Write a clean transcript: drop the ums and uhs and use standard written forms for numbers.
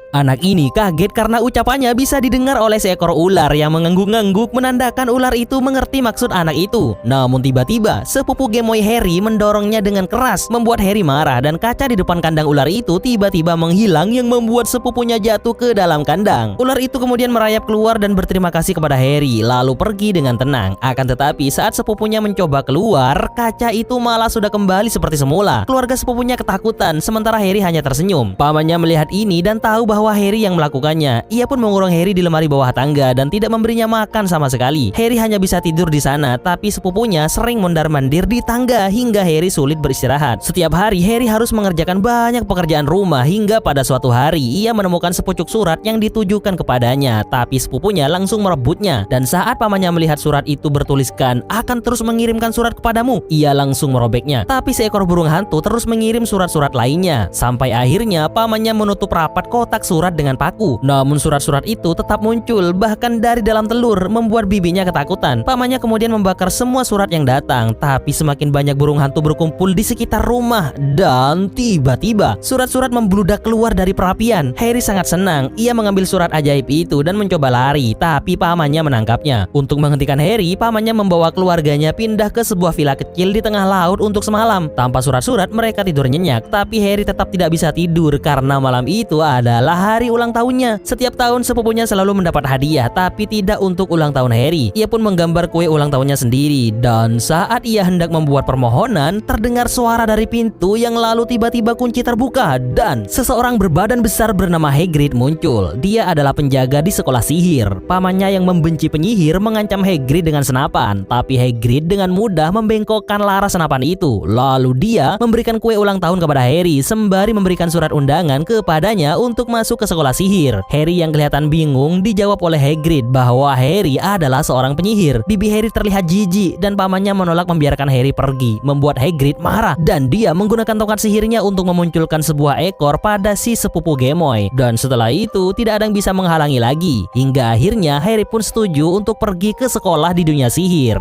Anak ini kaget karena ucapannya bisa didengar oleh seekor ular yang mengangguk-ngangguk menandakan ular itu mengerti maksud anak itu. Namun tiba-tiba sepupu gemoy Harry mendorongnya dengan keras, membuat Harry marah dan kaca di depan kandang ular itu tiba-tiba menghilang yang membuat sepupunya jatuh ke dalam kandang. Ular itu kemudian merayap keluar dan berterima kasih kepada Harry lalu pergi dengan tenang. Akan tetapi saat sepupunya mencoba keluar, kaca itu malah sudah kembali seperti semula. Keluarga sepupunya ketakutan sementara Harry hanya tersenyum. Pamannya melihat ini dan tahu bahwa Harry yang melakukannya. Ia pun mengurung Harry di lemari bawah tangga dan tidak memberinya makan sama sekali. Harry hanya bisa tidur di sana, tapi sepupunya sering mondar-mandir di tangga hingga Harry sulit beristirahat. Setiap hari Harry harus mengerjakan banyak pekerjaan rumah hingga pada suatu hari ia menemukan sepucuk surat yang ditujukan kepadanya, tapi sepupunya langsung merebutnya. Dan saat pamannya melihat surat itu bertuliskan akan terus mengirimkan surat kepadamu, ia langsung merobeknya. Tapi seekor burung hantu terus mengirim surat-surat lainnya, sampai akhirnya pamannya menutup rapat kotak surat dengan paku. Namun surat-surat itu tetap muncul bahkan dari dalam telur, membuat bibinya ketakutan. Pamannya kemudian membakar semua surat yang datang, tapi semakin banyak burung hantu berkumpul di sekitar rumah dan tiba-tiba surat-surat membludak keluar dari perapian. Harry sangat senang. Ia mengambil surat ajaib itu dan mencoba lari, tapi pamannya menangkapnya. Untuk menghentikan Harry, pamannya membawa keluarganya pindah ke sebuah villa kecil di tengah laut untuk semalam. Tanpa surat-surat mereka tidur nyenyak, tapi Harry tetap tidak bisa tidur karena malam itu adalah hari ulang tahunnya. Setiap tahun sepupunya selalu mendapat hadiah, tapi tidak untuk ulang tahun Harry. Ia pun menggambar kue ulang tahunnya sendiri, dan saat ia hendak membuat permohonan, terdengar suara dari pintu yang lalu tiba-tiba kunci terbuka dan seseorang berbadan besar bernama Hagrid muncul. Dia adalah penjaga di sekolah sihir. Pamannya yang membenci penyihir mengancam Hagrid dengan senapan, tapi Hagrid dengan mudah membengkokkan laras senapan itu. Lalu dia memberikan kue ulang tahun kepada Harry sembari memberikan surat undangan kepadanya untuk masuk ke sekolah sihir. Harry yang kelihatan bingung dijawab oleh Hagrid bahwa Harry adalah seorang penyihir. Bibi Harry terlihat jijik dan pamannya menolak membiarkan Harry pergi, membuat Hagrid marah dan dia menggunakan tongkat sihirnya untuk memunculkan sebuah ekor pada si sepupu gemoy. Dan setelah itu tidak ada yang bisa menghalangi lagi. Hingga akhirnya Harry pun setuju untuk pergi ke sekolah di dunia sihir.